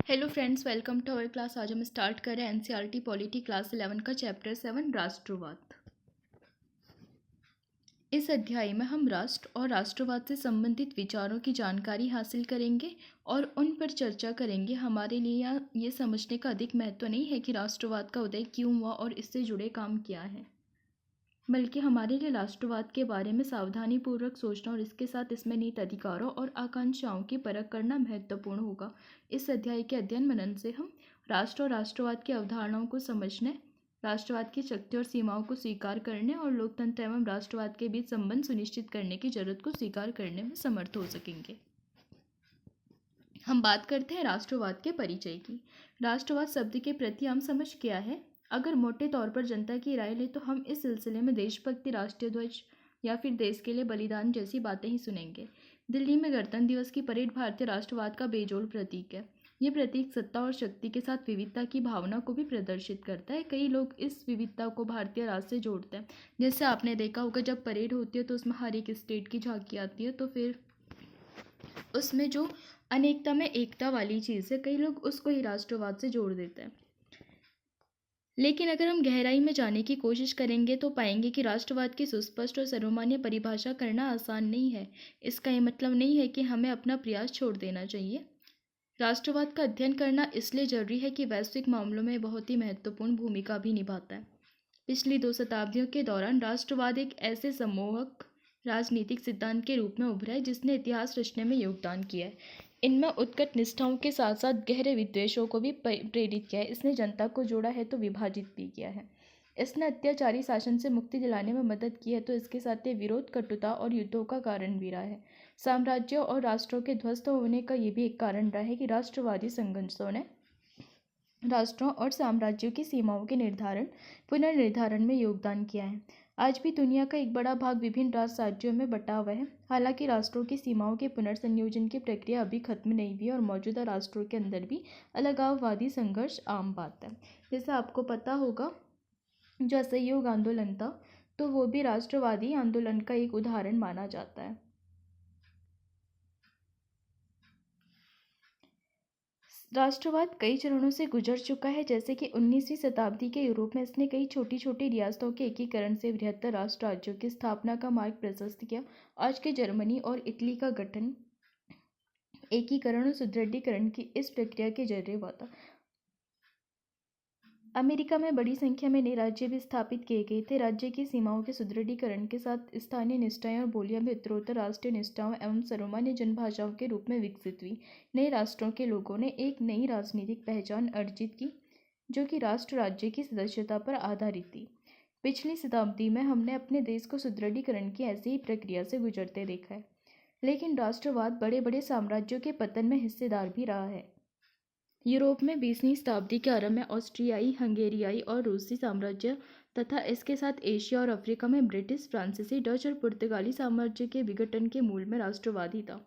Hello friends, welcome to our class. आज हम start कर रहे हैं एनसीईआरटी पॉलिटी क्लास 11 का चैप्टर 7 राष्ट्रवाद। इस अध्याय में हम राष्ट्र और राष्ट्रवाद से संबंधित विचारों की जानकारी हासिल करेंगे और उन पर चर्चा करेंगे। हमारे लिए ये समझने का अधिक महत्व नहीं है कि राष्ट्रवाद का उदय क्यों हुआ और इससे जुड़े काम क्या हैं, बल्कि हमारे लिए राष्ट्रवाद के बारे में सावधानीपूर्वक सोचना और इसके साथ इसमें निहित अधिकारों और आकांक्षाओं की परख करना महत्वपूर्ण होगा। इस अध्याय के अध्ययन मनन से हम राष्ट्र और राष्ट्रवाद की अवधारणाओं को समझने, राष्ट्रवाद की शक्ति और सीमाओं को स्वीकार करने और लोकतंत्र एवं राष्ट्रवाद के बीच संबंध सुनिश्चित करने की जरूरत को स्वीकार करने में समर्थ हो सकेंगे। हम बात करते हैं राष्ट्रवाद के परिचय की। राष्ट्रवाद शब्द के प्रति आम समझ क्या है? अगर मोटे तौर पर जनता की राय ले तो हम इस सिलसिले में देशभक्ति, राष्ट्रीय ध्वज या फिर देश के लिए बलिदान जैसी बातें ही सुनेंगे। दिल्ली में गणतंत्र दिवस की परेड भारतीय राष्ट्रवाद का बेजोड़ प्रतीक है। ये प्रतीक सत्ता और शक्ति के साथ विविधता की भावना को भी प्रदर्शित करता है। कई लोग इस विविधता को भारतीय राज से जोड़ते हैं। जैसे आपने देखा होगा, जब परेड होती है तो उसमें हर एक स्टेट की झांकी आती है, तो फिर उसमें जो अनेकता में एकता वाली चीज़ है, कई लोग उसको ही राष्ट्रवाद से जोड़ देते हैं। लेकिन अगर हम गहराई में जाने की कोशिश करेंगे तो पाएंगे कि राष्ट्रवाद की सुस्पष्ट और सर्वमान्य परिभाषा करना आसान नहीं है। इसका ये मतलब नहीं है कि हमें अपना प्रयास छोड़ देना चाहिए। राष्ट्रवाद का अध्ययन करना इसलिए जरूरी है कि वैश्विक मामलों में बहुत ही महत्वपूर्ण भूमिका भी निभाता है। पिछली 2 शताब्दियों के दौरान राष्ट्रवाद एक ऐसे सम्मोहक राजनीतिक सिद्धांत के रूप में उभरा है जिसने इतिहास रचने में योगदान किया है। इनमें उत्कट निष्ठाओं के साथ साथ गहरे विद्वेषों को भी प्रेरित किया है। इसने जनता को जोड़ा है तो विभाजित भी किया है। इसने अत्याचारी शासन से मुक्ति दिलाने में मदद की है तो इसके साथ ये विरोध, कटुता और युद्धों का कारण भी रहा है। साम्राज्यों और राष्ट्रों के ध्वस्त होने का ये भी एक कारण रहा है कि राष्ट्रवादी संघर्षों ने राष्ट्रों और साम्राज्यों की सीमाओं के पुनर्निर्धारण में योगदान किया है। आज भी दुनिया का एक बड़ा भाग विभिन्न राज्यों में बटा हुआ है। हालांकि राष्ट्रों की सीमाओं के पुनर्संयोजन की प्रक्रिया अभी खत्म नहीं हुई है और मौजूदा राष्ट्रों के अंदर भी अलगाववादी संघर्ष आम बात है। जैसे आपको पता होगा, जो असहयोग आंदोलन था तो वो भी राष्ट्रवादी आंदोलन का एक उदाहरण माना जाता है। राष्ट्रवाद कई चरणों से गुजर चुका है। जैसे कि 19वीं शताब्दी के यूरोप में इसने कई छोटी छोटी रियासतों के एकीकरण से बृहत्तर राष्ट्र राज्यों की स्थापना का मार्ग प्रशस्त किया। आज के जर्मनी और इटली का गठन एकीकरण और सुदृढ़ीकरण की इस प्रक्रिया के जरिए हुआ था। अमेरिका में बड़ी संख्या में नए राज्य भी स्थापित किए गए थे। राज्य की सीमाओं के सुदृढ़ीकरण के साथ स्थानीय निष्ठाएं और बोलियां भी उत्तरोत्तर राष्ट्रीय निष्ठाओं एवं सर्वमान्य जनभाषाओं के रूप में विकसित हुई। नए राष्ट्रों के लोगों ने एक नई राजनीतिक पहचान अर्जित की जो कि राष्ट्र राज्य की सदस्यता पर आधारित थी। पिछली शताब्दी में हमने अपने देश को सुदृढ़ीकरण की ऐसी ही प्रक्रिया से गुजरते देखा है। लेकिन राष्ट्रवाद बड़े बड़े साम्राज्यों के पतन में हिस्सेदार भी रहा है। यूरोप में 20वीं शताब्दी के आरंभ में ऑस्ट्रियाई, हंगेरियाई और रूसी साम्राज्य तथा इसके साथ एशिया और अफ्रीका में ब्रिटिश, फ्रांसीसी, डच और पुर्तगाली साम्राज्य के विघटन के मूल में राष्ट्रवादी था।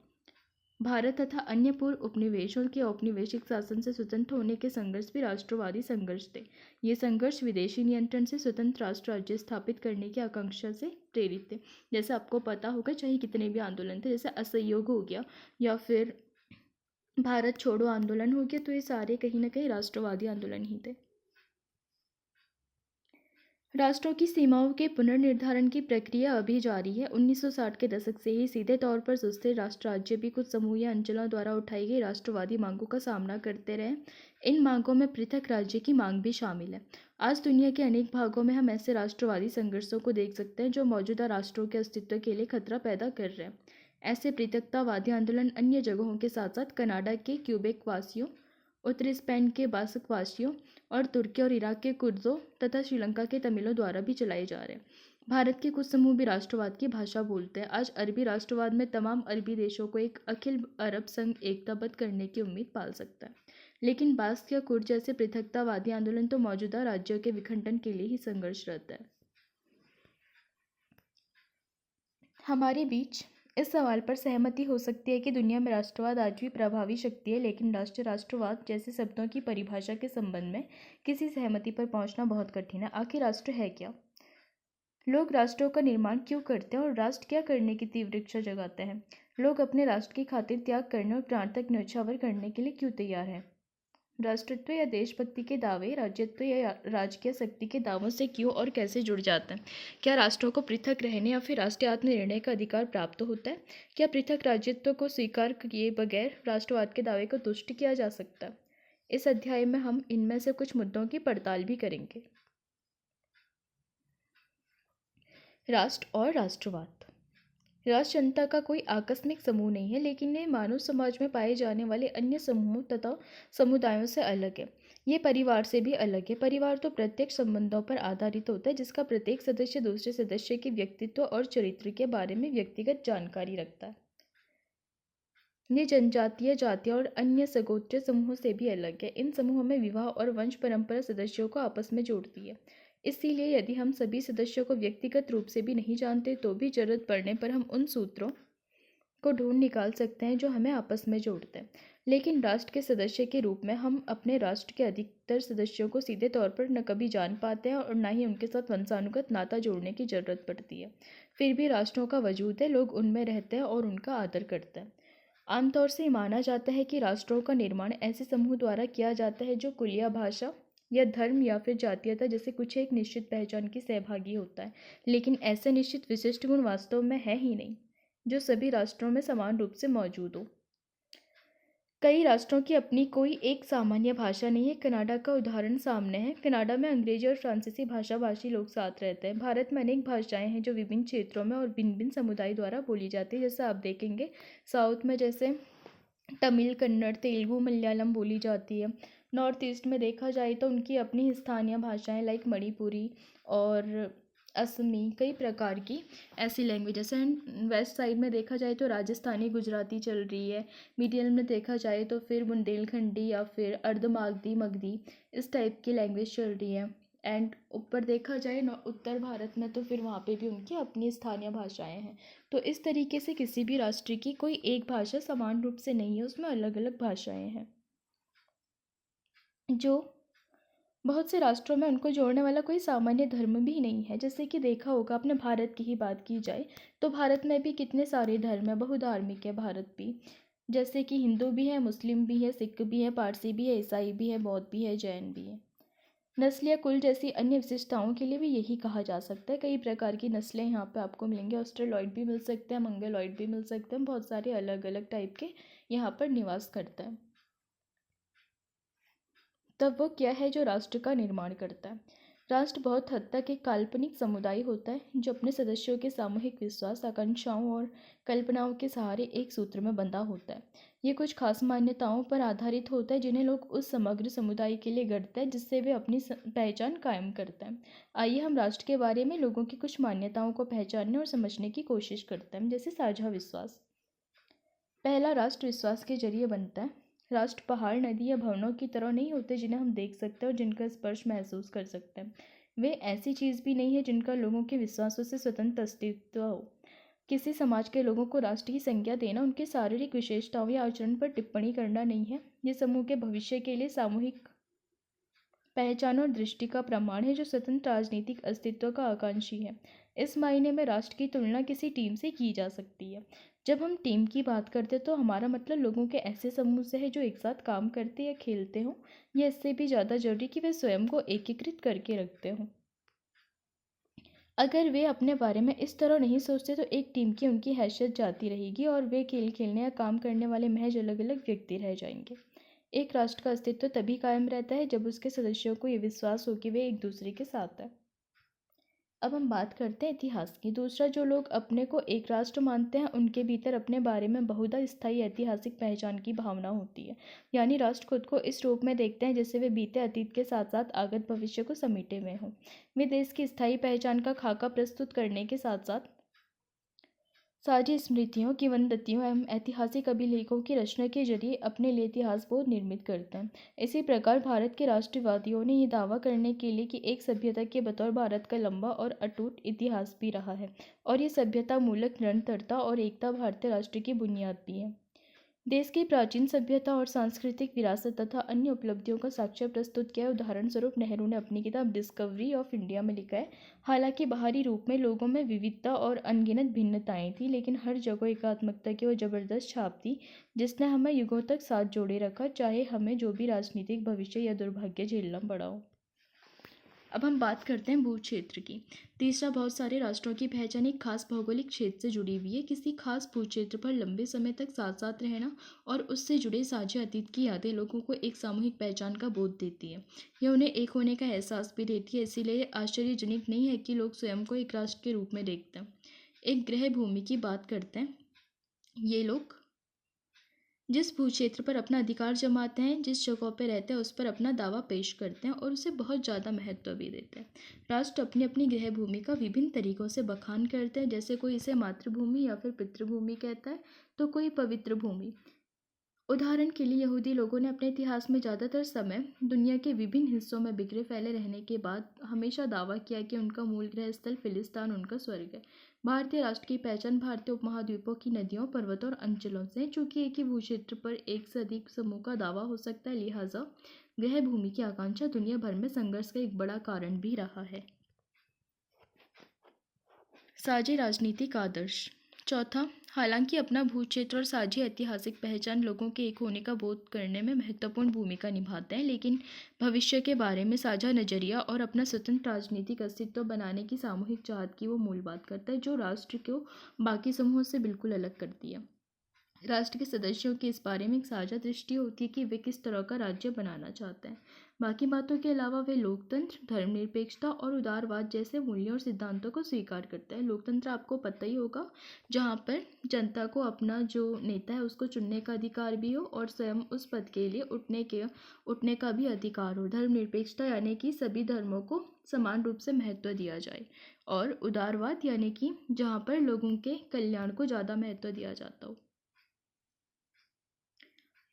भारत तथा अन्य पूर्व उपनिवेशों के औपनिवेशिक शासन से स्वतंत्र होने के संघर्ष भी राष्ट्रवादी संघर्ष थे। ये संघर्ष विदेशी नियंत्रण से स्वतंत्र राष्ट्र राज्य स्थापित करने की आकांक्षा से प्रेरित थे। जैसे आपको पता होगा, चाहे कितने भी आंदोलन थे, जैसे असहयोग हो गया या फिर भारत छोड़ो आंदोलन हो गया, तो ये सारे कहीं ना कहीं राष्ट्रवादी आंदोलन ही थे। राष्ट्रों की सीमाओं के पुनर्निर्धारण की प्रक्रिया अभी जारी है। 1960 के दशक से ही सीधे तौर पर सुस्थिर राष्ट्र राज्य भी कुछ समूह या अंचलों द्वारा उठाई गई राष्ट्रवादी मांगों का सामना करते रहे। इन मांगों में पृथक राज्य की मांग भी शामिल है। आज दुनिया के अनेक भागों में हम ऐसे राष्ट्रवादी संघर्षों को देख सकते हैं जो मौजूदा राष्ट्रों के अस्तित्व के लिए खतरा पैदा कर रहे हैं। ऐसे पृथकतावादी आंदोलन अन्य जगहों के साथ साथ कनाडा के क्यूबेक वासियों, उत्तरी स्पेन के बास्क वासियों और तुर्की और इराक के कुर्दों तथा श्रीलंका के तमिलों द्वारा भी चलाए जा रहे हैं। भारत के कुछ समूह भी राष्ट्रवाद की भाषा बोलते हैं। आज अरबी राष्ट्रवाद में तमाम अरबी देशों को एक अखिल अरब संघ एकताबद्ध करने की उम्मीद पाल सकता है। लेकिन बास्क या कुर्द जैसे पृथकतावादी आंदोलन तो मौजूदा राज्यों के विखंडन के लिए ही संघर्षरत है। हमारे बीच इस सवाल पर सहमति हो सकती है कि दुनिया में राष्ट्रवाद आज भी प्रभावी शक्ति है, लेकिन राष्ट्रवाद जैसे शब्दों की परिभाषा के संबंध में किसी सहमति पर पहुंचना बहुत कठिन है। आखिर राष्ट्र है क्या? लोग राष्ट्रों का निर्माण क्यों करते हैं और राष्ट्र क्या करने की तीव्र इच्छा जगाते हैं? लोग अपने राष्ट्र की खातिर त्याग करने और प्राण तक न्यौछावर करने के लिए क्यों तैयार हैं? राष्ट्रत्व या देशभक्ति के दावे राज्यत्व या राजकीय शक्ति के दावों से क्यों और कैसे जुड़ जाते हैं? क्या राष्ट्रों को पृथक रहने या फिर राष्ट्रीय आत्मनिर्णय का अधिकार प्राप्त होता है? क्या पृथक राज्यत्व को स्वीकार किए बगैर राष्ट्रवाद के दावे को तुष्ट किया जा सकता है? इस अध्याय में हम इनमें से कुछ मुद्दों की पड़ताल भी करेंगे। राष्ट्र और राष्ट्रवाद। राष्ट्र जनता का कोई आकस्मिक समूह नहीं है, लेकिन ये मानव समाज में पाए जाने वाले अन्य समूहों तथा समुदायों से अलग है। ये परिवार से भी अलग है। परिवार तो प्रत्यक्ष संबंधों पर आधारित होता है, जिसका प्रत्येक सदस्य दूसरे सदस्य के व्यक्तित्व और चरित्र के बारे में व्यक्तिगत जानकारी रखता है। ये जनजातीय, जातीय और अन्य सगोत्र समूहों से भी अलग है। इन समूहों में विवाह और वंश परंपरा सदस्यों को आपस में जोड़ती है। इसीलिए यदि हम सभी सदस्यों को व्यक्तिगत रूप से भी नहीं जानते, तो भी जरूरत पड़ने पर हम उन सूत्रों को ढूंढ निकाल सकते हैं जो हमें आपस में जोड़ते हैं। लेकिन राष्ट्र के सदस्य के रूप में हम अपने राष्ट्र के अधिकतर सदस्यों को सीधे तौर पर न कभी जान पाते हैं और न ही उनके साथ वंशानुगत नाता जोड़ने की जरूरत पड़ती है। फिर भी राष्ट्रों का वजूद है, लोग उनमें रहते हैं और उनका आदर करते हैं। आमतौर से माना जाता है कि राष्ट्रों का निर्माण ऐसे समूह द्वारा किया जाता है जो कुल या भाषा या धर्म या फिर जातीयता जैसे कुछ एक निश्चित पहचान की सहभागी होता है। लेकिन ऐसे निश्चित विशिष्ट गुण वास्तव में है ही नहीं जो सभी राष्ट्रों में समान रूप से मौजूद हो। कई राष्ट्रों की अपनी कोई एक सामान्य भाषा नहीं है। कनाडा का उदाहरण सामने है। कनाडा में अंग्रेजी और फ्रांसीसी भाषा भाषी लोग साथ रहते हैं। भारत में अनेक भाषाएं हैं जो विभिन्न क्षेत्रों में और भिन्न भिन्न समुदाय द्वारा बोली जाती है। जैसे आप देखेंगे साउथ में जैसे तमिल, कन्नड़, तेलुगु, मलयालम बोली जाती है। नॉर्थ ईस्ट में देखा जाए तो उनकी अपनी स्थानीय भाषाएं लाइक मणिपुरी और असमी, कई प्रकार की ऐसी लैंग्वेजेस हैं। वेस्ट साइड में देखा जाए तो राजस्थानी, गुजराती चल रही है। मिडिल में देखा जाए तो फिर बुंदेलखंडी या फिर अर्धमागधी, मगधी, इस टाइप की लैंग्वेज चल रही है। एंड ऊपर देखा जाए उत्तर भारत में तो फिर वहाँ पे भी उनकी अपनी स्थानीय भाषाएं हैं। तो इस तरीके से किसी भी राष्ट्र की कोई एक भाषा समान रूप से नहीं है, उसमें अलग अलग भाषाएं हैं जो बहुत से राष्ट्रों में उनको जोड़ने वाला कोई सामान्य धर्म भी नहीं है। जैसे कि देखा होगा आपने, भारत की ही बात की जाए तो भारत में भी कितने सारे धर्म है, बहुधार्मिक है भारत भी। जैसे कि हिंदू भी है, मुस्लिम भी है, सिख भी है, पारसी भी है, ईसाई भी है, बौद्ध भी है, जैन भी है। नस्ल या कुल जैसी अन्य विशेषताओं के लिए भी यही कहा जा सकता है। कई प्रकार की नस्लें यहाँ पे आपको मिलेंगे। ऑस्ट्रेलॉइड भी मिल सकते हैं, मंगोलॉइड भी मिल सकते हैं, बहुत सारे अलग अलग टाइप के यहाँ पर निवास करते हैं। तब वो क्या है जो राष्ट्र का निर्माण करता है? राष्ट्र बहुत हद तक एक काल्पनिक समुदाय होता है जो अपने सदस्यों के सामूहिक विश्वास, आकांक्षाओं और कल्पनाओं के सहारे एक सूत्र में बंधा होता है। ये कुछ खास मान्यताओं पर आधारित होता है जिन्हें लोग उस समग्र समुदाय के लिए गढ़ते हैं जिससे वे अपनी पहचान कायम करते हैं। आइए हम राष्ट्र के बारे में लोगों की कुछ मान्यताओं को पहचानने और समझने की कोशिश करते हैं। जैसे साझा विश्वास। पहला, राष्ट्र विश्वास के जरिए बनता है। राष्ट्र पहाड़, नदी या भवनों की तरह नहीं होते जिन्हें हम देख सकते हैं और जिनका स्पर्श महसूस कर सकते हैं। वे ऐसी चीज़ भी नहीं है जिनका लोगों के विश्वासों से स्वतंत्र अस्तित्व हो। किसी समाज के लोगों को राष्ट्र की संज्ञा देना उनके शारीरिक विशेषताओं या आचरण पर टिप्पणी करना नहीं है। ये समूह के भविष्य के लिए सामूहिक पहचान और दृष्टि का प्रमाण है जो स्वतंत्र राजनीतिक अस्तित्व का आकांक्षी है। इस मायने में राष्ट्र की तुलना किसी टीम से की जा सकती है। जब हम टीम की बात करते हैं तो हमारा मतलब लोगों के ऐसे समूह से है जो एक साथ काम करते या खेलते हों, या इससे भी ज़्यादा जरूरी कि वे स्वयं को एकीकृत करके रखते हों। अगर वे अपने बारे में इस तरह नहीं सोचते तो एक टीम की उनकी हैसियत जाती रहेगी और वे खेल खेलने या काम करने वाले महज अलग अलग व्यक्ति रह जाएंगे। एक राष्ट्र का अस्तित्व तभी कायम रहता है जब उसके सदस्यों को ये विश्वास हो कि वे एक दूसरे के साथ हैं। अब हम बात करते हैं इतिहास की। दूसरा, जो लोग अपने को एक राष्ट्र मानते हैं उनके भीतर अपने बारे में बहुधा स्थायी ऐतिहासिक पहचान की भावना होती है। यानी राष्ट्र खुद को इस रूप में देखते हैं जैसे वे बीते अतीत के साथ साथ आगत भविष्य को समेटे हुए हों। वे देश की स्थायी पहचान का खाका प्रस्तुत करने के साथ साथ साझी स्मृतियों, किंवदंतियों एवं ऐतिहासिक अभिलेखों की रचना के जरिए अपने लिए इतिहास बोध निर्मित करते हैं। इसी प्रकार भारत के राष्ट्रवादियों ने यह दावा करने के लिए कि एक सभ्यता के बतौर भारत का लंबा और अटूट इतिहास भी रहा है और ये सभ्यता मूलक निरंतरता और एकता भारतीय राष्ट्र की बुनियाद भी है। देश की प्राचीन सभ्यता और सांस्कृतिक विरासत तथा अन्य उपलब्धियों का साक्ष्य प्रस्तुत किया है। उदाहरण स्वरूप नेहरू ने अपनी किताब डिस्कवरी ऑफ इंडिया में लिखा है, हालांकि बाहरी रूप में लोगों में विविधता और अनगिनत भिन्नताएं थी, लेकिन हर जगह एकात्मकता की वो जबरदस्त छाप थी जिसने हमें युगों तक साथ जोड़े रखा, चाहे हमें जो भी राजनीतिक भविष्य या दुर्भाग्य झेलना पड़ा हो। अब हम बात करते हैं भू क्षेत्र की। तीसरा, बहुत सारे राष्ट्रों की पहचान एक खास भौगोलिक क्षेत्र से जुड़ी हुई है। किसी खास भू क्षेत्र पर लंबे समय तक साथ साथ रहना और उससे जुड़े साझा अतीत की यादें लोगों को एक सामूहिक पहचान का बोध देती है। यह उन्हें एक होने का एहसास भी देती है। इसीलिए आश्चर्यजनक नहीं है कि लोग स्वयं को एक राष्ट्र के रूप में देखते हैं। एक गृह भूमि की बात करते हैं। ये लोग जिस भू क्षेत्र पर अपना अधिकार जमाते हैं, जिस जगह पर रहते हैं, उस पर अपना दावा पेश करते हैं और उसे बहुत ज़्यादा महत्व भी देते हैं। राष्ट्र अपनी अपनी गृह भूमि का विभिन्न तरीकों से बखान करते हैं, जैसे कोई इसे मातृभूमि या फिर पितृभूमि कहता है, तो कोई पवित्र भूमि। उदाहरण के लिए यहूदी लोगों ने अपने इतिहास में ज़्यादातर समय दुनिया के विभिन्न हिस्सों में बिखरे फैले रहने के बाद हमेशा दावा किया कि उनका मूल गृह स्थल फिलिस्तीन उनका स्वर्ग है। भारतीय राष्ट्र की पहचान भारतीय उपमहाद्वीपों की नदियों, पर्वतों और अंचलों से है। चूंकि एक ही भूक्षेत्र पर एक से अधिक समूह का दावा हो सकता है, लिहाजा गृह भूमि की आकांक्षा दुनिया भर में संघर्ष का एक बड़ा कारण भी रहा है। साझी राजनीतिक आदर्श। चौथा, हालांकि अपना भूक्षेत्र और साझी ऐतिहासिक पहचान लोगों के एक होने का बोध करने में महत्वपूर्ण भूमिका निभाते हैं, लेकिन भविष्य के बारे में साझा नजरिया और अपना स्वतंत्र राजनीतिक अस्तित्व बनाने की सामूहिक चाहत की वो मूल बात करता है, जो राष्ट्र को बाकी समूहों से बिल्कुल अलग करती है। राष्ट्र के सदस्यों की इस बारे में एक साझा दृष्टि होती है कि वे किस तरह का राज्य बनाना चाहते हैं। बाकी बातों के अलावा वे लोकतंत्र, धर्मनिरपेक्षता और उदारवाद जैसे मूल्यों और सिद्धांतों को स्वीकार करते हैं। लोकतंत्र आपको पता ही होगा, जहाँ पर जनता को अपना जो नेता है उसको चुनने का अधिकार भी हो और स्वयं उस पद के लिए उठने का भी अधिकार हो। धर्मनिरपेक्षता यानी कि सभी धर्मों को समान रूप से महत्व दिया जाए, और उदारवाद यानी कि जहाँ पर लोगों के कल्याण को ज़्यादा महत्व दिया जाता हो।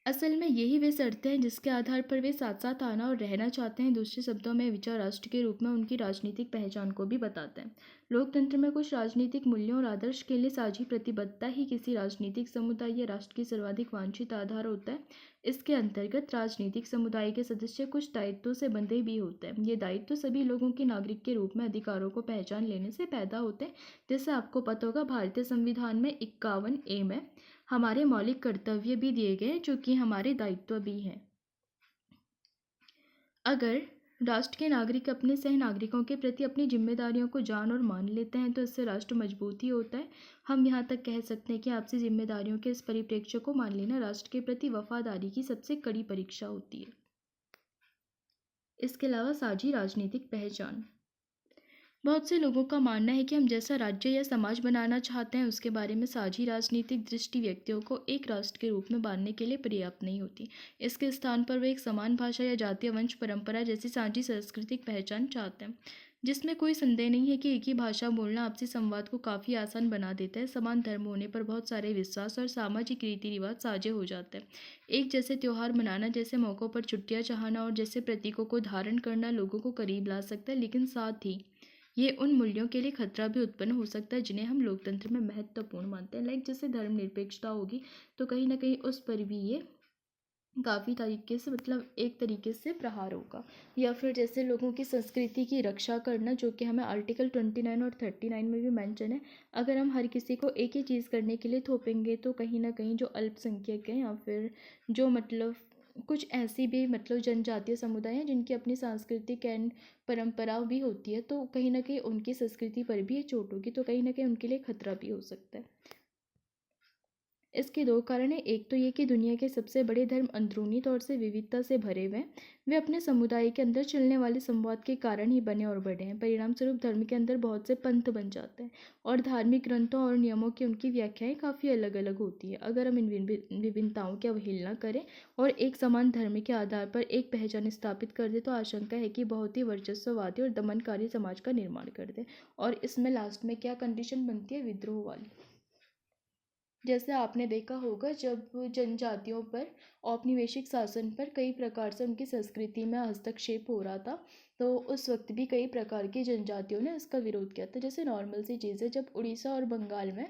असल में यही वे शर्तें हैं जिसके आधार पर वे साथ साथ आना और रहना चाहते हैं। दूसरे शब्दों में विचार राष्ट्र के रूप में उनकी राजनीतिक पहचान को भी बताते हैं। लोकतंत्र में कुछ राजनीतिक मूल्यों और आदर्श के लिए साझी प्रतिबद्धता ही किसी राजनीतिक समुदाय या राष्ट्र की सर्वाधिक वांछित आधार होता है। इसके अंतर्गत राजनीतिक समुदाय के सदस्य कुछ दायित्वों से बंधे भी होते हैं। ये दायित्व सभी लोगों के नागरिक के रूप में अधिकारों को पहचान लेने से पैदा होते हैं। जैसे आपको पता होगा, भारतीय संविधान में 51A में हमारे मौलिक कर्तव्य भी दिए गए जो कि हमारे दायित्व भी हैं। अगर राष्ट्र के नागरिक अपने सह नागरिकों के प्रति अपनी जिम्मेदारियों को जान और मान लेते हैं तो इससे राष्ट्र मजबूत ही होता है। हम यहाँ तक कह सकते हैं कि आपसी जिम्मेदारियों के इस परिप्रेक्ष्य को मान लेना राष्ट्र के प्रति वफादारी की सबसे कड़ी परीक्षा होती है। इसके अलावा साझी राजनीतिक पहचान। बहुत से लोगों का मानना है कि हम जैसा राज्य या समाज बनाना चाहते हैं उसके बारे में साझी राजनीतिक दृष्टि व्यक्तियों को एक राष्ट्र के रूप में बांधने के लिए पर्याप्त नहीं होती। इसके स्थान पर वे एक समान भाषा या जातीय वंश परंपरा जैसी साझी सांस्कृतिक पहचान चाहते हैं, जिसमें कोई संदेह नहीं है कि एक ही भाषा बोलना आपसी संवाद को काफ़ी आसान बना देता है। समान धर्म होने पर बहुत सारे विश्वास और सामाजिक रीति रिवाज साझे हो जाते हैं। एक जैसे त्यौहार मनाना, जैसे मौक़ों पर छुट्टियाँ चाहना और जैसे प्रतीकों को धारण करना लोगों को करीब ला सकता है, लेकिन साथ ही ये उन मूल्यों के लिए खतरा भी उत्पन्न हो सकता है जिन्हें हम लोकतंत्र में महत्वपूर्ण मानते हैं। लाइक जैसे धर्मनिरपेक्षता होगी तो कहीं ना कहीं उस पर भी ये काफ़ी तरीके से, मतलब एक तरीके से प्रहार होगा। या फिर जैसे लोगों की संस्कृति की रक्षा करना, जो कि हमें आर्टिकल 29 और 39 में भी मेंशन है। अगर हम हर किसी को एक ही चीज़ करने के लिए थोपेंगे तो कहीं ना कहीं जो अल्पसंख्यक हैं या फिर जो मतलब कुछ ऐसी भी मतलब जनजातीय समुदाय हैं जिनकी अपनी सांस्कृतिक एंड परंपरा भी होती है, तो कहीं ना कहीं उनकी संस्कृति पर भी ये चोट होगी, तो कहीं ना कहीं उनके लिए खतरा भी हो सकता है। इसके दो कारण हैं। एक तो ये कि दुनिया के सबसे बड़े धर्म अंदरूनी तौर से विविधता से भरे हुए हैं। वे अपने समुदाय के अंदर चलने वाले संवाद के कारण ही बने और बढ़े हैं। परिणाम स्वरूप धर्म के अंदर बहुत से पंथ बन जाते हैं और धार्मिक ग्रंथों और नियमों की उनकी व्याख्याएं काफ़ी अलग अलग होती है। अगर हम इन विभिन्नताओं की अवहेलना करें और एक समान धर्म के आधार पर एक पहचान स्थापित कर दे तो आशंका है कि बहुत ही वर्चस्ववादी और दमनकारी समाज का निर्माण कर दे। और इसमें लास्ट में क्या कंडीशन बनती है? विद्रोह वाली। जैसे आपने देखा होगा, जब जनजातियों पर औपनिवेशिक शासन पर कई प्रकार से उनकी संस्कृति में हस्तक्षेप हो रहा था, तो उस वक्त भी कई प्रकार की जनजातियों ने इसका विरोध किया था। जैसे नॉर्मल सी चीज़ है, जब उड़ीसा और बंगाल में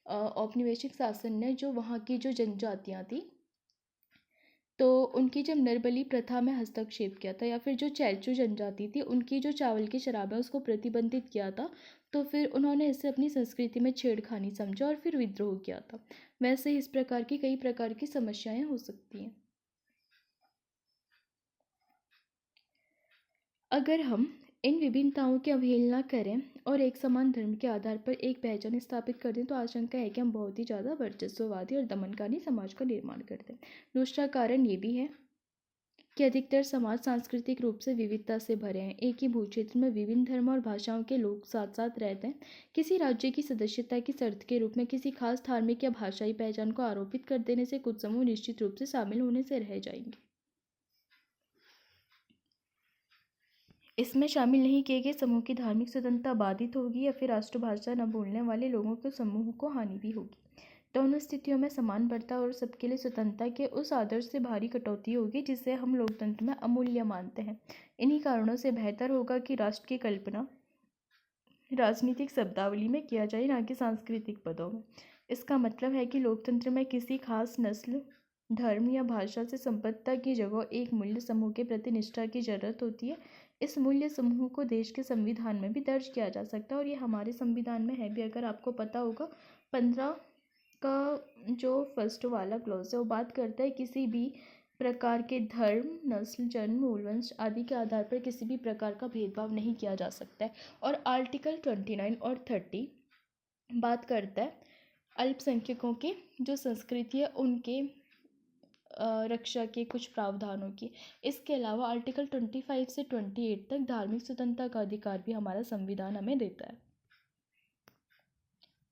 औपनिवेशिक शासन ने जो वहाँ की जो जनजातियाँ थी, तो उनकी जब नरबली प्रथा में हस्तक्षेप किया था, या फिर जो चैचू जनजाति थी उनकी जो चावल की शराब है उसको प्रतिबंधित किया था, तो फिर उन्होंने इसे अपनी संस्कृति में छेड़खानी समझा और फिर विद्रोह किया था। वैसे ही इस प्रकार की कई प्रकार की समस्याएं हो सकती हैं। अगर हम इन विभिन्नताओं की अवहेलना करें और एक समान धर्म के आधार पर एक पहचान स्थापित कर दें, तो आशंका है कि हम बहुत ही ज़्यादा वर्चस्ववादी और दमनकारी समाज का निर्माण करते हैं। दूसरा कारण ये भी है कि अधिकतर समाज सांस्कृतिक रूप से विविधता से भरे हैं। एक ही भूक्षेत्र में विभिन्न धर्म और भाषाओं के लोग साथ साथ रहते हैं। किसी राज्य की सदस्यता की शर्त के रूप में किसी खास धार्मिक या भाषाई पहचान को आरोपित कर देने से कुछ समूह निश्चित रूप से शामिल होने से रह जाएंगे। इसमें शामिल नहीं किए गए समूह की धार्मिक स्वतंत्रता बाधित होगी, या फिर राष्ट्रभाषा न बोलने वाले लोगों के समूह को हानि भी होगी। दोनों स्थितियों में समान बर्ताव और सबके लिए स्वतंत्रता के उस आदर्श से भारी कटौती होगी जिसे हम लोकतंत्र में अमूल्य मानते हैं। इन्हीं कारणों से बेहतर होगा कि राष्ट्र की कल्पना राजनीतिक शब्दावली में किया जाए, ना कि सांस्कृतिक पदों में। इसका मतलब है कि लोकतंत्र में किसी खास नस्ल, धर्म या भाषा से संबद्धता की जगह एक मूल्य समूह के प्रति निष्ठा की जरूरत होती है। इस मूल्य समूह को देश के संविधान में भी दर्ज किया जा सकता है, और ये हमारे संविधान में है भी। अगर आपको पता होगा, 15 का जो फर्स्ट वाला क्लॉज है वो बात करता है किसी भी प्रकार के धर्म, नस्ल, जन्म, मूल वंश आदि के आधार पर किसी भी प्रकार का भेदभाव नहीं किया जा सकता है। और आर्टिकल 29 और 30 बात करता है अल्पसंख्यकों की जो संस्कृति है उनके रक्षा के कुछ प्रावधानों की। इसके अलावा आर्टिकल 25 से 28 तक धार्मिक स्वतंत्रता का अधिकार भी हमारा संविधान हमें देता है।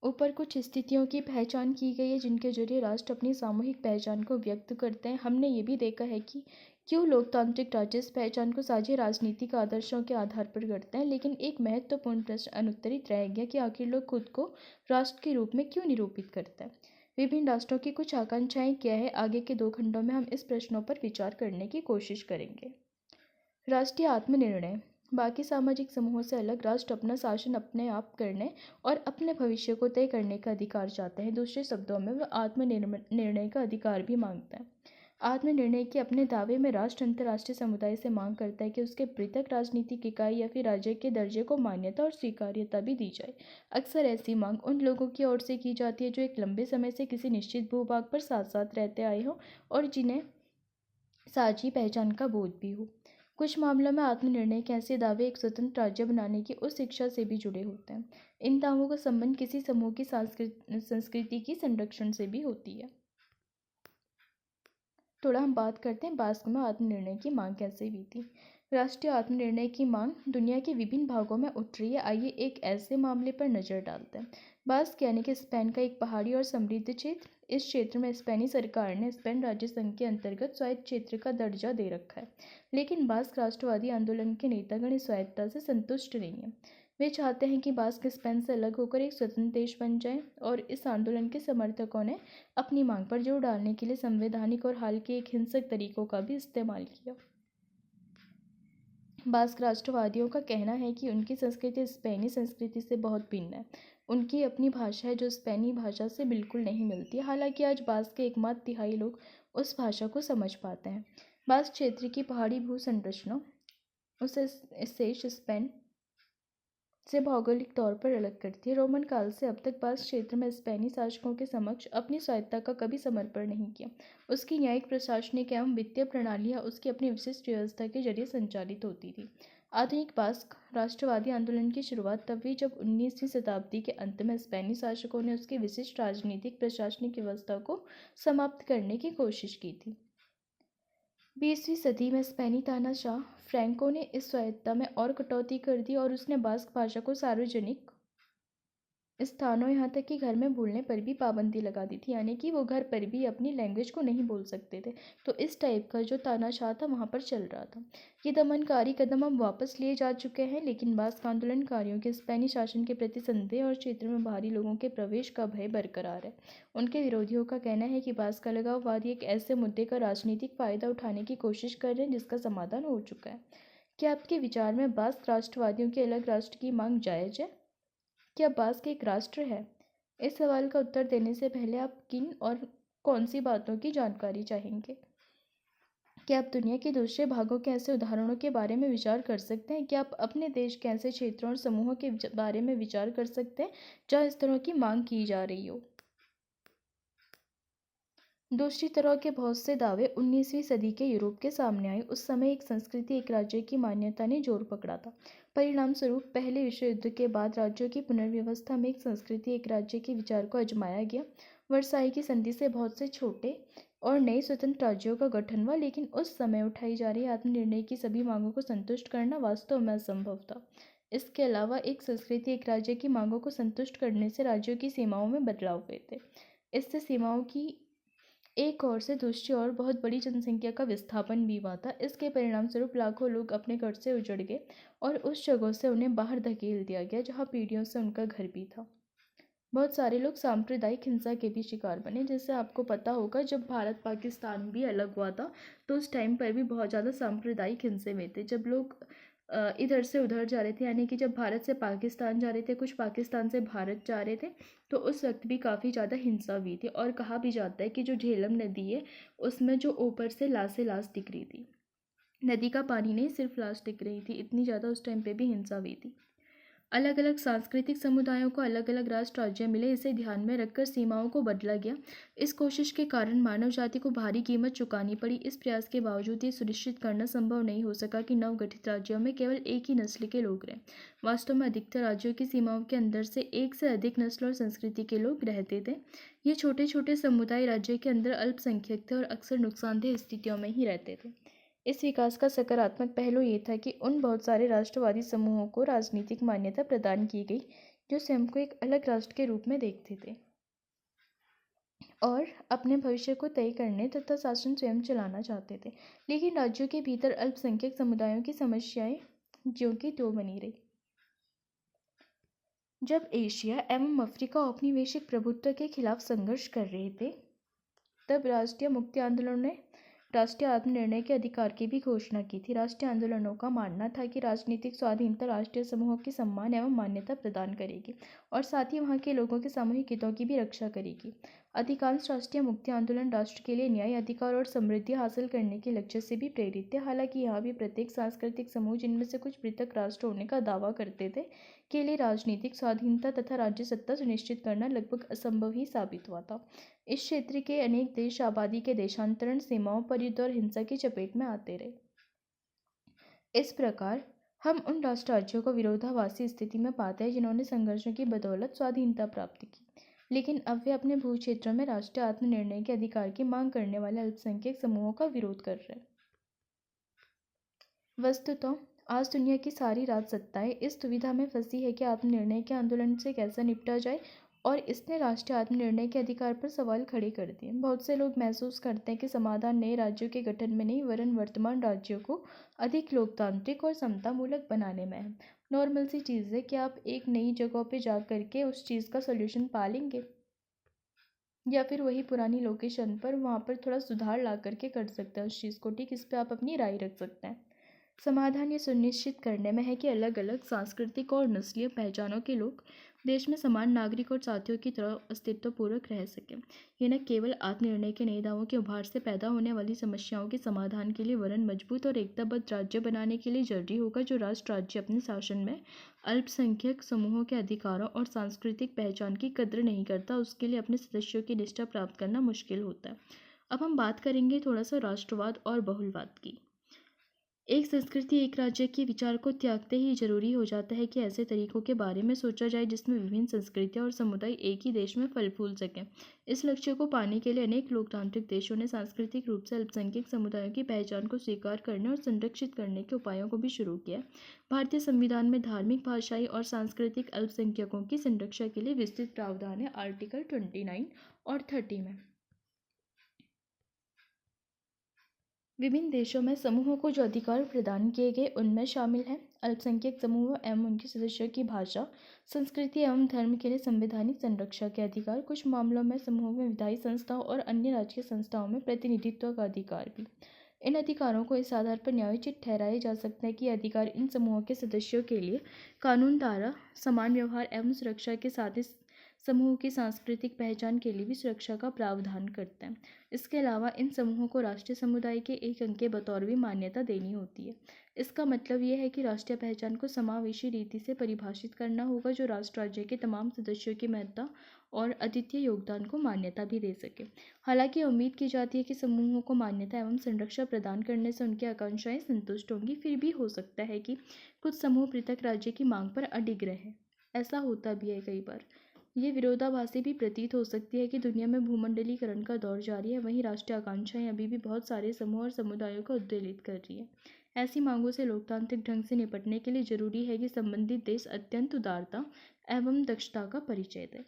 ऊपर कुछ स्थितियों की पहचान की गई है जिनके जरिए राष्ट्र अपनी सामूहिक पहचान को व्यक्त करते हैं। हमने ये भी देखा है कि क्यों लोकतांत्रिक राज्य इस पहचान को साझे राजनीतिक आदर्शों के आधार पर करते हैं, लेकिन एक महत्वपूर्ण प्रश्न अनुत्तरित रह गया कि आखिर लोग खुद को राष्ट्र के रूप में क्यों निरूपित करते हैं। विभिन्न राष्ट्रों की कुछ आकांक्षाएं क्या है, आगे के 2 खंडों में हम इस प्रश्नों पर विचार करने की कोशिश करेंगे। राष्ट्रीय आत्मनिर्णय। बाकी सामाजिक समूहों से अलग राष्ट्र अपना शासन अपने आप करने और अपने भविष्य को तय करने का अधिकार चाहते हैं। दूसरे शब्दों में वह आत्मनिर्णय का अधिकार भी मांगता है। आत्मनिर्णय के अपने दावे में राष्ट्र अंतर्राष्ट्रीय समुदाय से मांग करता है कि उसके पृथक राजनीतिक इकाई या फिर राज्य के दर्जे को मान्यता और स्वीकार्यता भी दी जाए। अक्सर ऐसी मांग उन लोगों की ओर से की जाती है जो एक लंबे समय से किसी निश्चित भूभाग पर साथ साथ रहते आए हों और जिन्हें साझी पहचान का बोध भी हो। कुछ मामलों में आत्मनिर्णय के ऐसे दावे एक स्वतंत्र राज्य बनाने की उस इच्छा से भी जुड़े होते हैं। इन दावों का संबंध किसी समूह की संस्कृति की संरक्षण से भी होती है। थोड़ा हम बात करते हैं बास्क में आत्मनिर्णय की मांग कैसे हुई थी। राष्ट्रीय आत्मनिर्णय की मांग दुनिया के विभिन्न भागों में उठ रही है। आइए एक ऐसे मामले पर नजर डालते हैं। बास्क यानी कि स्पेन का एक पहाड़ी और समृद्ध क्षेत्र। इस क्षेत्र में स्पेनी सरकार ने स्पेन राज्य संघ के अंतर्गत स्वायत्त क्षेत्र का दर्जा दे रखा है, लेकिन बास्क राष्ट्रवादी आंदोलन के नेतागण इस स्वायत्तता से संतुष्ट नहीं है। वे चाहते हैं कि बास्क स्पेन से अलग होकर एक स्वतंत्र देश बन जाए, और इस आंदोलन के समर्थकों ने अपनी मांग पर जोर डालने के लिए संवैधानिक और हाल के एक हिंसक तरीकों का भी इस्तेमाल किया। बास्क राष्ट्रवादियों का कहना है कि उनकी संस्कृति स्पेनी संस्कृति से बहुत भिन्न है। उनकी अपनी भाषा है जो स्पेनी भाषा से बिल्कुल नहीं मिलती। हालांकि आज बास्क के एकमात्र तिहाई लोग उस भाषा को समझ पाते हैं। बास्क क्षेत्र की पहाड़ी भू संरचना उसे शेष स्पेन से भौगोलिक तौर पर अलग करती है। रोमन काल से अब तक बास्क क्षेत्र में स्पेनी शासकों के समक्ष अपनी स्वायत्तता का कभी समर्पण नहीं किया। उसकी न्यायिक, प्रशासनिक एवं वित्तीय प्रणालियाँ उसकी अपनी विशिष्ट व्यवस्था के जरिए संचालित होती थी। आधुनिक बास्क राष्ट्रवादी आंदोलन की शुरुआत तब हुई जब 19वीं शताब्दी के अंत में स्पेनी शासकों ने उसकी विशिष्ट राजनीतिक प्रशासनिक व्यवस्था को समाप्त करने की कोशिश की थी। 20वीं सदी में स्पेनी तानाशाह फ्रैंको ने इस स्वायत्तता में और कटौती कर दी और उसने बास्क भाषा को सार्वजनिक स्थानों यहाँ तक कि घर में बोलने पर भी पाबंदी लगा दी थी, यानी कि वो घर पर भी अपनी लैंग्वेज को नहीं बोल सकते थे। तो इस टाइप का जो तानाशाह था वहाँ पर चल रहा था। ये दमनकारी कदम अब वापस लिए जा चुके हैं, लेकिन बास्क आंदोलनकारियों के स्पेनी शासन के प्रति संदेह और क्षेत्र में बाहरी लोगों के प्रवेश का भय बरकरार है। उनके विरोधियों का कहना है कि बास्क अलगाववादी एक ऐसे मुद्दे का राजनीतिक फायदा उठाने की कोशिश कर रहे हैं जिसका समाधान हो चुका है। क्या आपके विचार में बास्क राष्ट्रवादियों के अलग राष्ट्र की मांग जायज है? क्या बास्क एक राष्ट्र है? इस सवाल का उत्तर देने से पहले आप किन और कौन सी बातों की जानकारी चाहेंगे? क्या आप दुनिया के दूसरे भागों के ऐसे उदाहरणों के बारे में विचार कर सकते हैं? क्या आप अपने देश के ऐसे क्षेत्रों और समूहों के बारे में विचार कर सकते हैं जहाँ इस तरह की मांग की जा रही हो? दूसरी तरह के बहुत से दावे 19वीं सदी के यूरोप के सामने आए। उस समय एक संस्कृति एक राज्य की मान्यता ने जोर पकड़ा था। परिणाम स्वरूप पहले विश्व युद्ध के बाद राज्यों की पुनर्व्यवस्था में एक संस्कृति एक राज्य के विचार को आजमाया गया। वर्साई की संधि से बहुत से छोटे और नए स्वतंत्र राज्यों का गठन हुआ, लेकिन उस समय उठाई जा रही आत्मनिर्णय की सभी मांगों को संतुष्ट करना वास्तव में असंभव था। इसके अलावा एक संस्कृति एक राज्य की मांगों को संतुष्ट करने से राज्यों की सीमाओं में बदलाव हुए थे। इससे सीमाओं की एक ओर से दूसरी ओर बहुत बड़ी जनसंख्या का विस्थापन भी हुआ था। इसके परिणामस्वरूप लाखों लोग अपने घर से उजड़ गए और उस जगह से उन्हें बाहर धकेल दिया गया जहाँ पीढ़ियों से उनका घर भी था। बहुत सारे लोग सांप्रदायिक हिंसा के भी शिकार बने। जैसे आपको पता होगा, जब भारत पाकिस्तान भी अलग हुआ था तो उस टाइम पर भी बहुत ज़्यादा सांप्रदायिक हिंसे हुए थे। जब लोग इधर से उधर जा रहे थे, यानी कि जब भारत से पाकिस्तान जा रहे थे, कुछ पाकिस्तान से भारत जा रहे थे, तो उस वक्त भी काफ़ी ज़्यादा हिंसा हुई थी। और कहा भी जाता है कि जो झेलम नदी है उसमें जो ऊपर से लाश लाश दिख रही थी, नदी का पानी नहीं, सिर्फ लाश दिख रही थी। इतनी ज़्यादा उस टाइम पे भी हिंसा हुई थी। अलग अलग सांस्कृतिक समुदायों को अलग अलग राष्ट्र राज्य मिले, इसे ध्यान में रखकर सीमाओं को बदला गया। इस कोशिश के कारण मानव जाति को भारी कीमत चुकानी पड़ी। इस प्रयास के बावजूद ये सुनिश्चित करना संभव नहीं हो सका कि नवगठित राज्यों में केवल एक ही नस्ल के लोग रहें। वास्तव में अधिकतर राज्यों की सीमाओं के अंदर से एक से अधिक नस्ल और संस्कृति के लोग रहते थे। ये छोटे छोटे समुदाय राज्य के अंदर अल्पसंख्यक थे और अक्सर नुकसानदेह स्थितियों में ही रहते थे। इस विकास का सकारात्मक पहलू ये था कि उन बहुत सारे राष्ट्रवादी समूहों को राजनीतिक मान्यता प्रदान की गई जो स्वयं को एक अलग राष्ट्र के रूप में देखते थे और अपने भविष्य को तय करने तथा शासन स्वयं चलाना चाहते थे। लेकिन राज्यों के भीतर अल्पसंख्यक समुदायों की समस्याएं ज्यों की त्यों बनी रही। जब एशिया एवं अफ्रीका औपनिवेशिक प्रभुत्व के खिलाफ संघर्ष कर रहे थे, तब राष्ट्रीय मुक्ति आंदोलन ने राष्ट्रीय आत्मनिर्णय के अधिकार की भी घोषणा की थी। राष्ट्रीय आंदोलनों का मानना था कि राजनीतिक स्वाधीनता राष्ट्रीय समूहों की सम्मान एवं मान्यता प्रदान करेगी और साथ ही वहाँ के लोगों के सामूहिक हितों की भी रक्षा करेगी। अधिकांश राष्ट्रीय मुक्ति आंदोलन राष्ट्र के लिए न्याय, अधिकार और समृद्धि हासिल करने के लक्ष्य से भी प्रेरित थे। हालांकि यहाँ भी प्रत्येक सांस्कृतिक समूह, जिनमें से कुछ पृथक राष्ट्र होने का दावा करते थे, के लिए राजनीतिक स्वाधीनता तथा राज्य सत्ता सुनिश्चित करना लगभग असंभव ही साबित हुआ था। इस क्षेत्र के अनेक देश आबादी के देशांतरण, सीमाओं पर युद्ध और हिंसा की चपेट में आते रहे। इस प्रकार हम उन राष्ट्र राज्यों को विरोधाभासी स्थिति में पाते हैं जिन्होंने संघर्षों की बदौलत स्वाधीनता प्राप्त की, लेकिन अब वे अपने भू क्षेत्रों में राष्ट्रीय आत्मनिर्णय के अधिकार की मांग करने वाले अल्पसंख्यक समूहों का विरोध कर रहे हैं। वस्तुतः आज दुनिया की सारी राजसत्ताएं इस दुविधा में फंसी है कि आत्मनिर्णय के आंदोलन से कैसे निपटा जाए, और इसने राष्ट्रीय आत्मनिर्णय के अधिकार पर सवाल खड़े कर दिए। बहुत से लोग महसूस करते हैं कि समाधान नए राज्यों के गठन में नहीं, वरन वर्तमान राज्यों को अधिक लोकतांत्रिक और समतामूलक बनाने में है। नॉर्मल सी चीज़ है कि आप एक नई जगह पे जा करके उस चीज़ का सोल्यूशन पा लेंगे, या फिर वही पुरानी लोकेशन पर वहाँ पर थोड़ा सुधार ला करके कर सकते हैं उस चीज़ को। ठीक, इस पर आप अपनी राय रख सकते हैं। समाधान ये सुनिश्चित करने में है कि अलग अलग सांस्कृतिक और नस्लीय पहचानों के लोग देश में समान नागरिक और साथियों की तरह अस्तित्वपूर्वक रह सकें। ये न केवल आत्मनिर्णय के नए दावों के उभार से पैदा होने वाली समस्याओं के समाधान के लिए, वरन मजबूत और एकताबद्ध राज्य बनाने के लिए जरूरी होगा, जो राष्ट्र राज्य अपने शासन में अल्पसंख्यक समूहों के अधिकारों और सांस्कृतिक पहचान की कद्र नहीं करता, उसके लिए अपने सदस्यों की निष्ठा प्राप्त करना मुश्किल होता है। अब हम बात करेंगे थोड़ा सा राष्ट्रवाद और बहुलवाद की। एक संस्कृति एक राज्य के विचार को त्यागते ही जरूरी हो जाता है कि ऐसे तरीकों के बारे में सोचा जाए जिसमें विभिन्न संस्कृतियां और समुदाय एक ही देश में फल फूल सकें। इस लक्ष्य को पाने के लिए अनेक लोकतांत्रिक देशों ने सांस्कृतिक रूप से अल्पसंख्यक समुदायों की पहचान को स्वीकार करने और संरक्षित करने के उपायों को भी शुरू किया। भारतीय संविधान में धार्मिक, भाषाई और सांस्कृतिक अल्पसंख्यकों की संरक्षा के लिए विस्तृत प्रावधान है आर्टिकल 29 और 30 में। विभिन्न देशों में समूहों को जो अधिकार प्रदान किए गए उनमें शामिल हैं अल्पसंख्यक समूहों एवं उनके सदस्यों की भाषा, संस्कृति एवं धर्म के लिए संवैधानिक संरक्षा के अधिकार। कुछ मामलों में समूहों में विधायी संस्थाओं और अन्य राजकीय संस्थाओं में प्रतिनिधित्व का अधिकार भी। इन अधिकारों को इस आधार पर न्यायोचित ठहराया जा सकता है कि यह अधिकार इन समूहों के सदस्यों के लिए कानून द्वारा समान व्यवहार एवं सुरक्षा के साथ समूह की सांस्कृतिक पहचान के लिए भी सुरक्षा का प्रावधान करते हैं। इसके अलावा इन समूहों को राष्ट्रीय समुदाय के एक अंग के बतौर भी मान्यता देनी होती है। इसका मतलब ये है कि राष्ट्रीय पहचान को समावेशी रीति से परिभाषित करना होगा, जो राष्ट्र राज्य के तमाम सदस्यों की महत्ता और अद्वितीय योगदान को मान्यता भी दे सके। हालांकि उम्मीद की जाती है कि समूहों को मान्यता एवं संरक्षण प्रदान करने से उनकी आकांक्षाएं संतुष्ट होंगी, फिर भी हो सकता है कि कुछ समूह पृथक राज्य की मांग पर अडिग रहें। ऐसा होता भी है कई बार। ये विरोधाभासी भी प्रतीत हो सकती है कि दुनिया में भूमंडलीकरण का दौर जारी है, वहीं राष्ट्रीय आकांक्षाएं अभी भी बहुत सारे समूह और समुदायों को उद्वेलित कर रही है। ऐसी मांगों से लोकतांत्रिक ढंग से निपटने के लिए जरूरी है कि संबंधित देश अत्यंत उदारता एवं दक्षता का परिचय दे।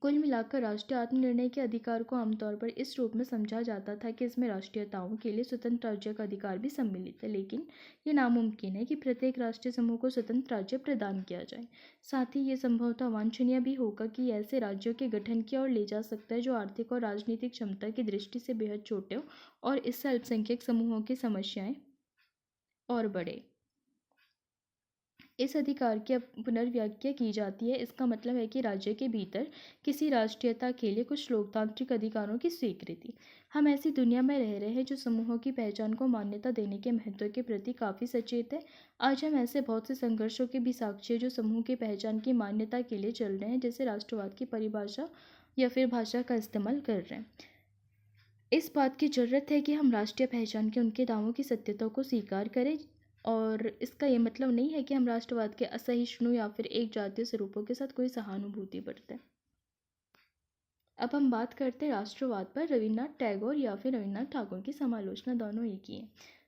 कुल मिलाकर राष्ट्रीय आत्मनिर्णय के अधिकार को आमतौर पर इस रूप में समझा जाता था कि इसमें राष्ट्रीयताओं के लिए स्वतंत्र राज्य का अधिकार भी सम्मिलित है, लेकिन ये नामुमकिन है कि प्रत्येक राष्ट्रीय समूह को स्वतंत्र राज्य प्रदान किया जाए। साथ ही ये संभवतः वांछनीय भी होगा कि ऐसे राज्यों के गठन की ओर ले जा सकता है जो आर्थिक और राजनीतिक क्षमता की दृष्टि से बेहद छोटे हो और इससे अल्पसंख्यक समूहों की समस्याएं और बढ़े। इस अधिकार की अब पुनर्व्याख्या की जाती है। इसका मतलब है कि राज्य के भीतर किसी राष्ट्रीयता के लिए कुछ लोकतांत्रिक अधिकारों की स्वीकृति। हम ऐसी दुनिया में रह रहे हैं जो समूहों की पहचान को मान्यता देने के महत्व के प्रति काफ़ी सचेत है। आज हम ऐसे बहुत से संघर्षों के भी साक्षी हैं जो समूह की पहचान की मान्यता के लिए चल रहे हैं, जैसे राष्ट्रवाद की परिभाषा या फिर भाषा का इस्तेमाल कर रहे हैं। इस बात की ज़रूरत है कि हम राष्ट्रीय पहचान के उनके दावों की सत्यता को स्वीकार करें, और इसका ये मतलब नहीं है कि हम राष्ट्रवाद के असहिष्णु या फिर एक जातीय स्वरूपों के साथ कोई सहानुभूति बरतें। अब हम बात करते हैं राष्ट्रवाद पर। रविन्द्रनाथ टैगोर या फिर रविन्द्रनाथ ठाकुर की समालोचना दोनों एक ही है।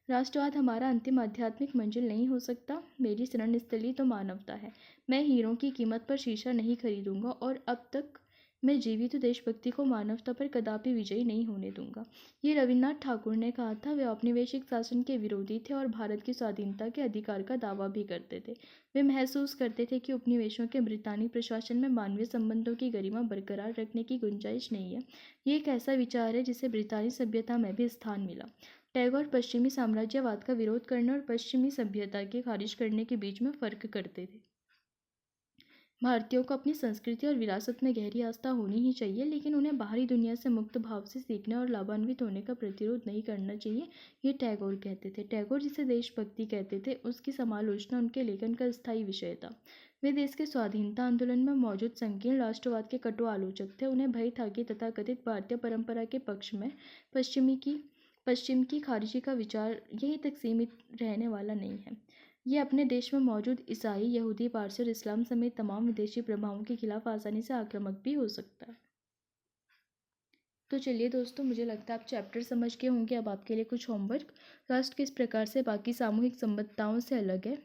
राष्ट्रवाद हमारा अंतिम आध्यात्मिक मंजिल नहीं हो सकता। मेरी शरणस्थली तो मानवता है। मैं हीरों की कीमत पर शीशा नहीं खरीदूंगा और अब तक मैं जीवित देशभक्ति को मानवता पर कदापि विजयी नहीं होने दूंगा। ये रविन्द्रनाथ ठाकुर ने कहा था। वे औपनिवेशिक शासन के विरोधी थे और भारत की स्वाधीनता के अधिकार का दावा भी करते थे। वे महसूस करते थे कि उपनिवेशों के ब्रितानी प्रशासन में मानवीय संबंधों की गरिमा बरकरार रखने की गुंजाइश नहीं है। ये एक ऐसा विचार है जिसे ब्रितानी सभ्यता में भी स्थान मिला। टैगोर पश्चिमी साम्राज्यवाद का विरोध करने और पश्चिमी सभ्यता के खारिज करने के बीच में फर्क करते थे। भारतीयों को अपनी संस्कृति और विरासत में गहरी आस्था होनी ही चाहिए, लेकिन उन्हें बाहरी दुनिया से मुक्त भाव से सीखने और लाभान्वित होने का प्रतिरोध नहीं करना चाहिए। ये टैगोर कहते थे। टैगोर जिसे देशभक्ति कहते थे, उसकी समालोचना उनके लेखन का स्थायी विषय था। वे देश के स्वाधीनता आंदोलन में मौजूद संकीर्ण राष्ट्रवाद के कटु आलोचक थे। उन्हें भय था कि तथाकथित भारतीय परंपरा के पक्ष में पश्चिम की खारिजी का विचार यहीं तक सीमित रहने वाला नहीं है। ये अपने देश में मौजूद ईसाई, यहूदी, पारसी और इस्लाम समेत तमाम विदेशी प्रभावों के खिलाफ आसानी से आक्रामक भी हो सकता है। तो चलिए दोस्तों, मुझे लगता है आप चैप्टर समझ के होंगे। अब आपके लिए कुछ होमवर्क। राष्ट्र किस प्रकार से बाकी सामूहिक संबद्धताओं से अलग है?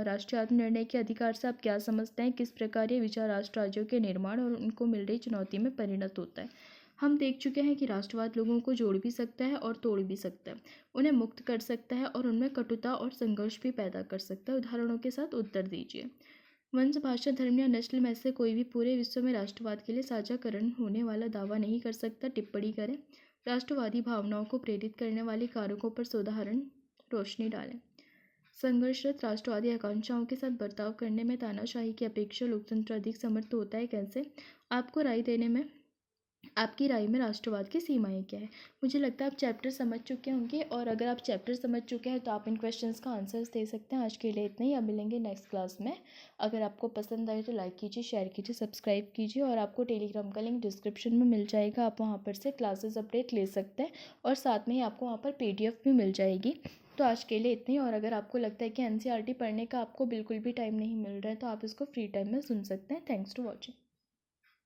राष्ट्रीय आत्मनिर्णय के अधिकार से आप क्या समझते हैं? किस प्रकार ये विचार राष्ट्र राज्यों के निर्माण और उनको मिल रही चुनौती में परिणत होता है? हम देख चुके हैं कि राष्ट्रवाद लोगों को जोड़ भी सकता है और तोड़ भी सकता है। उन्हें मुक्त कर सकता है और उनमें कटुता और संघर्ष भी पैदा कर सकता है। उदाहरणों के साथ उत्तर दीजिए। वंश, भाषा, धर्म या नस्ल में से कोई भी पूरे विश्व में राष्ट्रवाद के लिए साझाकरण होने वाला दावा नहीं कर सकता। टिप्पणी करें। राष्ट्रवादी भावनाओं को प्रेरित करने वाले कारकों पर सोदाहरण रोशनी डालें। संघर्षरत राष्ट्रवादी आकांक्षाओं के साथ बर्ताव करने में तानाशाही की अपेक्षा लोकतंत्र अधिक समर्थ होता है। कैसे? आपकी राय में राष्ट्रवाद की सीमाएं क्या है? मुझे लगता है आप चैप्टर समझ चुके होंगे, और अगर आप चैप्टर समझ चुके हैं तो आप इन क्वेश्चंस का आंसर्स दे सकते हैं। आज के लिए इतना ही। अब मिलेंगे नेक्स्ट क्लास में। अगर आपको पसंद आए तो लाइक कीजिए, शेयर कीजिए, सब्सक्राइब कीजिए, और आपको टेलीग्राम का लिंक डिस्क्रिप्शन में मिल जाएगा। आप वहाँ पर से क्लासेस अपडेट ले सकते हैं, और साथ में ही आपको वहाँ पर PDF भी मिल जाएगी। तो आज के लिए इतना ही। और अगर आपको लगता है कि NCERT पढ़ने का आपको बिल्कुल भी टाइम नहीं मिल रहा है तो आप इसको फ्री टाइम में सुन सकते हैं। Thanks to watching.